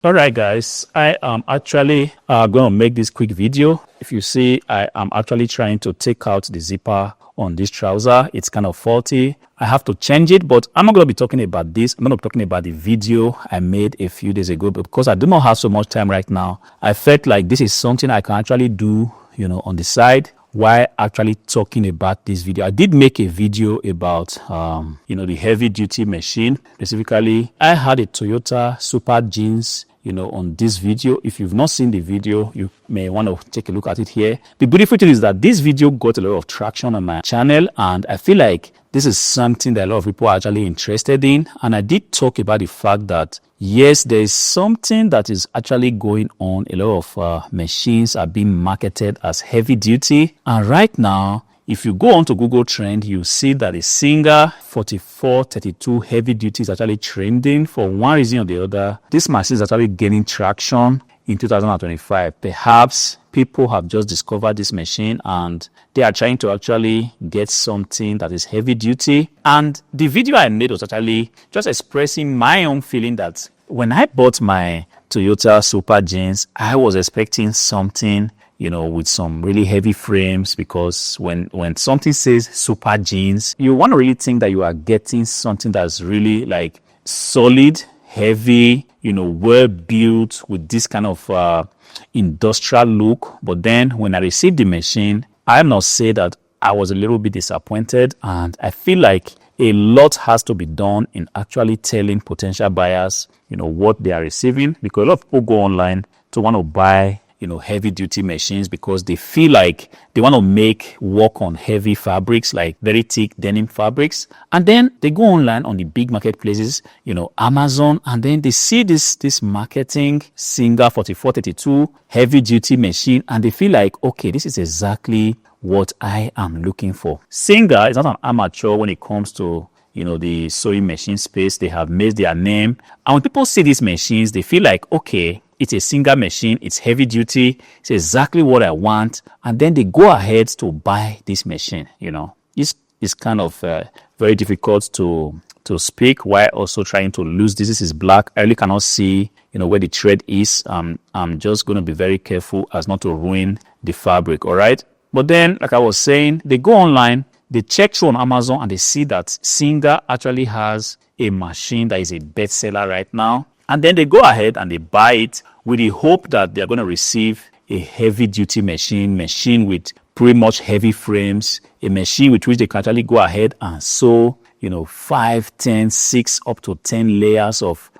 All right, guys, I am actually going to make this quick video. If you see, I am actually trying to take out the zipper on this trouser. It's kind of faulty. I have to change it, but I'm not going to be talking about this. I'm going to be talking about the video I made a few days ago, because I do not have so much time right now. I felt like this is something I can actually do, on the side while actually talking about this video. I did make a video about, the heavy duty machine. Specifically, I had a Toyota Super Jeans, on this video. If you've not seen the video, you may want to take a look at it here. The beautiful thing is that this video got a lot of traction on my channel, and I feel like this is something that a lot of people are actually interested in. And I did talk about the fact that yes, there is something that is actually going on. A lot of machines are being marketed as heavy duty, and right now, if you go onto Google Trend, you see that a Singer 4432 heavy duty is actually trending. For one reason or the other, this machine is actually gaining traction in 2025. Perhaps people have just discovered this machine and they are trying to actually get something that is heavy duty. And the video I made was actually just expressing my own feeling that when I bought my Toyota Super Jeans, I was expecting something with some really heavy frames, because when something says Super Jeans, you want to really think that you are getting something that's really like solid, heavy, well built with this kind of industrial look. But then when I received the machine, I must say that I was a little bit disappointed, and I feel like a lot has to be done in actually telling potential buyers, what they are receiving, because a lot of people go online to want to buy heavy duty machines because they feel like they want to make work on heavy fabrics, like very thick denim fabrics. And then they go online on the big marketplaces, Amazon, and then they see this marketing Singer 4432 heavy duty machine, and they feel like, okay, this is exactly what I am looking for. Singer is not an amateur when it comes to the sewing machine space. They have made their name, and when people see these machines, they feel like, okay, it's a Singer machine, it's heavy duty, it's exactly what I want, and then they go ahead to buy this machine. It's kind of very difficult to speak while also trying to lose this. This is black. I really cannot see where the thread is. I'm just going to be very careful as not to ruin the fabric. All right, but then, like I was saying, they go online, they check through on Amazon, and they see that Singer actually has a machine that is a bestseller right now. And then they go ahead and they buy it with the hope that they're going to receive a heavy duty machine with pretty much heavy frames, a machine with which they can actually go ahead and sew, 5, 10, 6, up to 10 layers of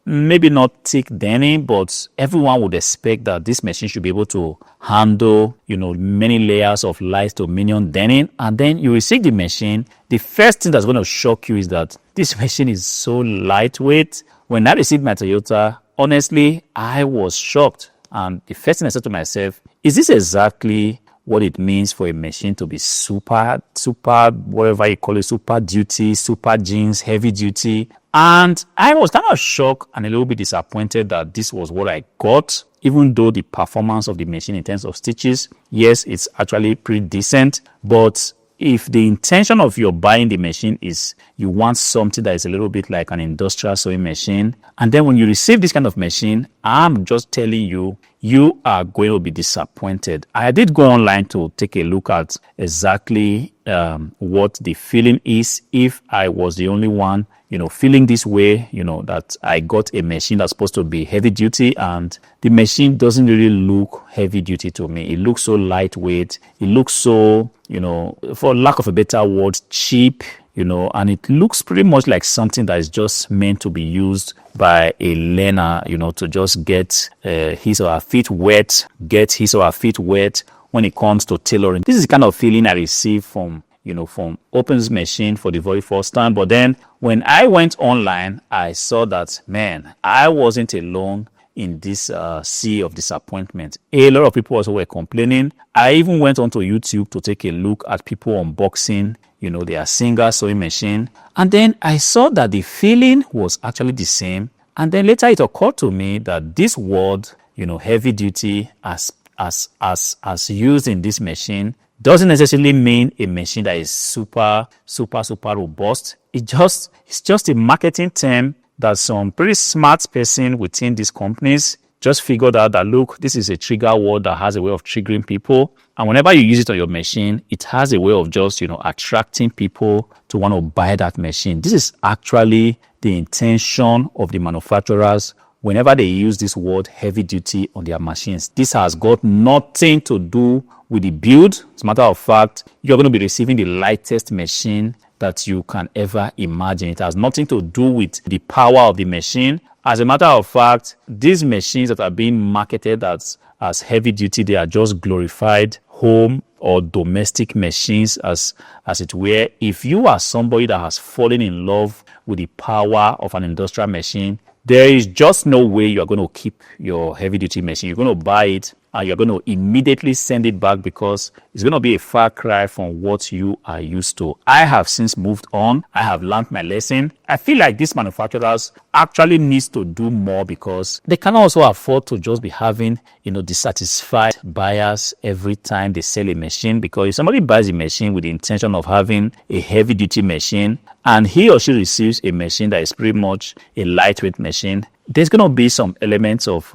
maybe not thick denim, but everyone would expect that this machine should be able to handle, many layers of light to medium denim. And then you receive the machine. The first thing that's going to shock you is that this machine is so lightweight. When I received my Toyota, honestly, I was shocked. And the first thing I said to myself, is this exactly what it means for a machine to be super, whatever you call it, super duty, super jeans, heavy duty? And I was kind of shocked and a little bit disappointed that this was what I got, even though the performance of the machine in terms of stitches, yes, it's actually pretty decent. But if the intention of your buying the machine is you want something that is a little bit like an industrial sewing machine, and then when you receive this kind of machine, I'm just telling you, you are going to be disappointed. I did go online to take a look at exactly what the feeling is if I was the only one feeling this way, that I got a machine that's supposed to be heavy duty, and the machine doesn't really look heavy duty to me. It looks so lightweight. It looks so, for lack of a better word, cheap, and it looks pretty much like something that is just meant to be used by a learner, to just get his or her feet wet, when it comes to tailoring. This is the kind of feeling I receive from Open's machine for the very first time. But then when I went online, I saw that, man, I wasn't alone in this sea of disappointment. A lot of people also were complaining. I even went onto YouTube to take a look at people unboxing, their Singer sewing machine. And then I saw that the feeling was actually the same. And then later it occurred to me that this word, heavy duty as used in this machine doesn't necessarily mean a machine that is super robust. It's just a marketing term that some pretty smart person within these companies just figured out that, look, this is a trigger word that has a way of triggering people. And whenever you use it on your machine, it has a way of just, attracting people to want to buy that machine. This is actually the intention of the manufacturers whenever they use this word heavy duty on their machines. This has got nothing to do with the build. As a matter of fact, you're going to be receiving the lightest machine that you can ever imagine. It has nothing to do with the power of the machine. As a matter of fact, these machines that are being marketed as heavy duty, they are just glorified home or domestic machines as it were. If you are somebody that has fallen in love with the power of an industrial machine, there is just no way you are going to keep your heavy duty machine. You're going to buy it and you're going to immediately send it back because it's going to be a far cry from what you are used to. I have since moved on. I have learned my lesson. I feel like these manufacturers actually needs to do more because they can also afford to just be having, dissatisfied buyers every time they sell a machine. Because if somebody buys a machine with the intention of having a heavy duty machine and he or she receives a machine that is pretty much a lightweight machine, there's going to be some elements of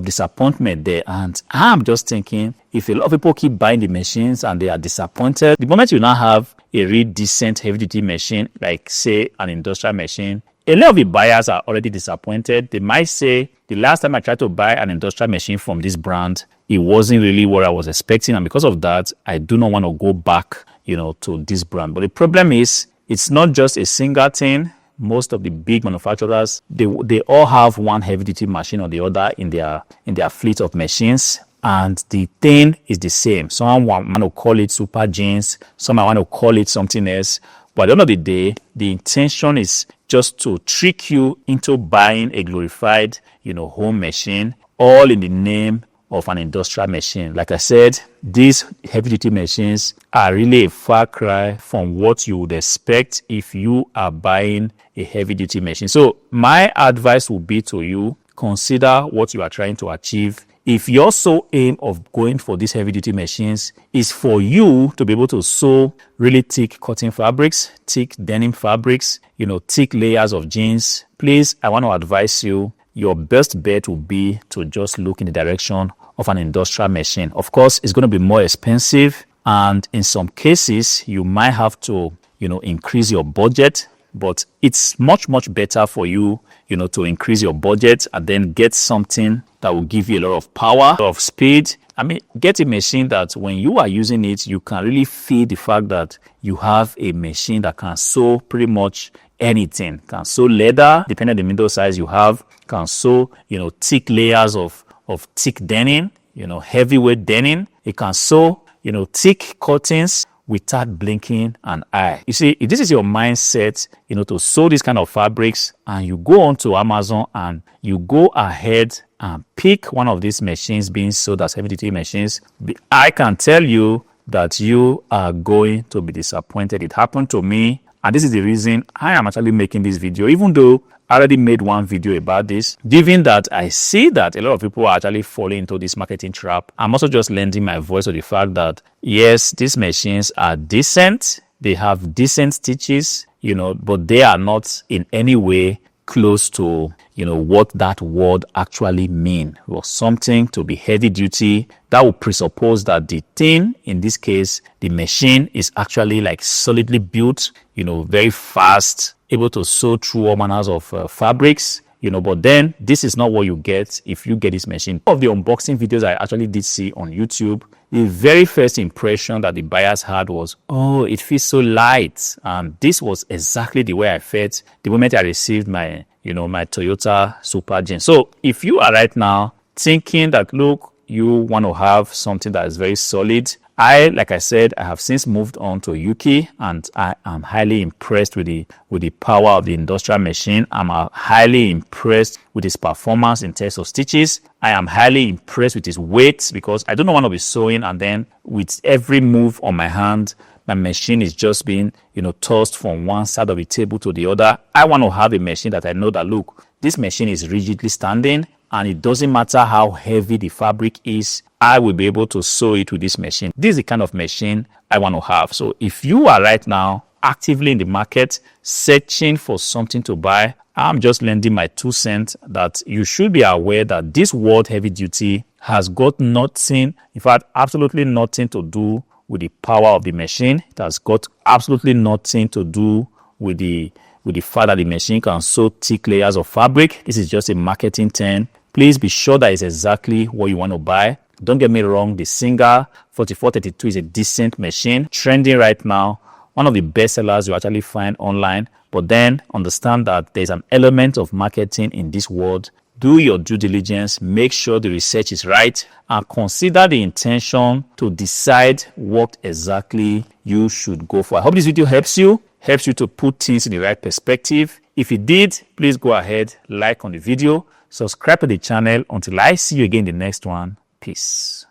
disappointment there. And I'm just thinking, if a lot of people keep buying the machines and they are disappointed, the moment you now have a really decent heavy-duty machine, like, say, an industrial machine, a lot of the buyers are already disappointed. They might say, the last time I tried to buy an industrial machine from this brand, it wasn't really what I was expecting. And because of that, I do not want to go back, to this brand. But the problem is, it's not just a single thing. Most of the big manufacturers, they all have one heavy-duty machine or the other in their fleet of machines, and the thing is the same. Some want to call it super jeans, some want to call it something else. But at the end of the day, the intention is just to trick you into buying a glorified, home machine, all in the name of an industrial machine. Like I said, these heavy-duty machines are really a far cry from what you would expect if you are buying a heavy-duty machine. So my advice would be to you, consider what you are trying to achieve. If your sole aim of going for these heavy-duty machines is for you to be able to sew really thick cotton fabrics, thick denim fabrics, thick layers of jeans, please, I want to advise you, your best bet would be to just look in the direction of an industrial machine. Of course, it's going to be more expensive, and in some cases, you might have to, increase your budget. But it's much, much better for you, to increase your budget and then get something that will give you a lot of power, a lot of speed. I mean, get a machine that when you are using it, you can really feel the fact that you have a machine that can sew pretty much anything. Can sew leather, depending on the middle size you have. Can sew, thick layers of thick denim, heavyweight denim. It can sew, thick cottons without blinking an eye. You see, if this is your mindset, to sew these kind of fabrics, and you go onto Amazon and you go ahead and pick one of these machines being sold as heavy-duty machines, I can tell you that you are going to be disappointed. It happened to me, and this is the reason I am actually making this video, even though I already made one video about this. Given that I see that a lot of people are actually falling into this marketing trap, I'm also just lending my voice to the fact that, yes, these machines are decent. They have decent stitches, but they are not in any way close to, what that word actually mean. Or something to be heavy duty, that would presuppose that the thing, in this case, the machine is actually like solidly built, very fast, able to sew through all manners of fabrics, but then this is not what you get if you get this machine. Of the unboxing videos I actually did see on YouTube, the very first impression that the buyers had was, oh, it feels so light. And this was exactly the way I felt the moment I received my, my Toyota Super Gen. So if you are right now thinking that, look, you want to have something that is very solid, like I said, I have since moved on to UK, and I am highly impressed with the power of the industrial machine. I'm highly impressed with its performance in terms of stitches. I am highly impressed with its weight, because I don't want to be sewing and then with every move on my hand, my machine is just being, tossed from one side of the table to the other. I want to have a machine that I know that, look, this machine is rigidly standing, and it doesn't matter how heavy the fabric is, I will be able to sew it with this machine. This is the kind of machine I want to have. So if you are right now actively in the market searching for something to buy, I'm just lending my 2 cents that you should be aware that this World Heavy Duty has got nothing, in fact, absolutely nothing to do with the power of the machine. It has got absolutely nothing to do with the fact that the machine can sew thick layers of fabric. This is just a marketing term. Please be sure that it's exactly what you want to buy. Don't get me wrong, the Singer 4432 is a decent machine, trending right now, one of the best sellers you actually find online. But then understand that there's an element of marketing in this world. Do your due diligence, make sure the research is right, and consider the intention to decide what exactly you should go for. I hope this video helps you to put things in the right perspective. If it did, please go ahead, like on the video, subscribe to the channel. Until I see you again in the next one, peace.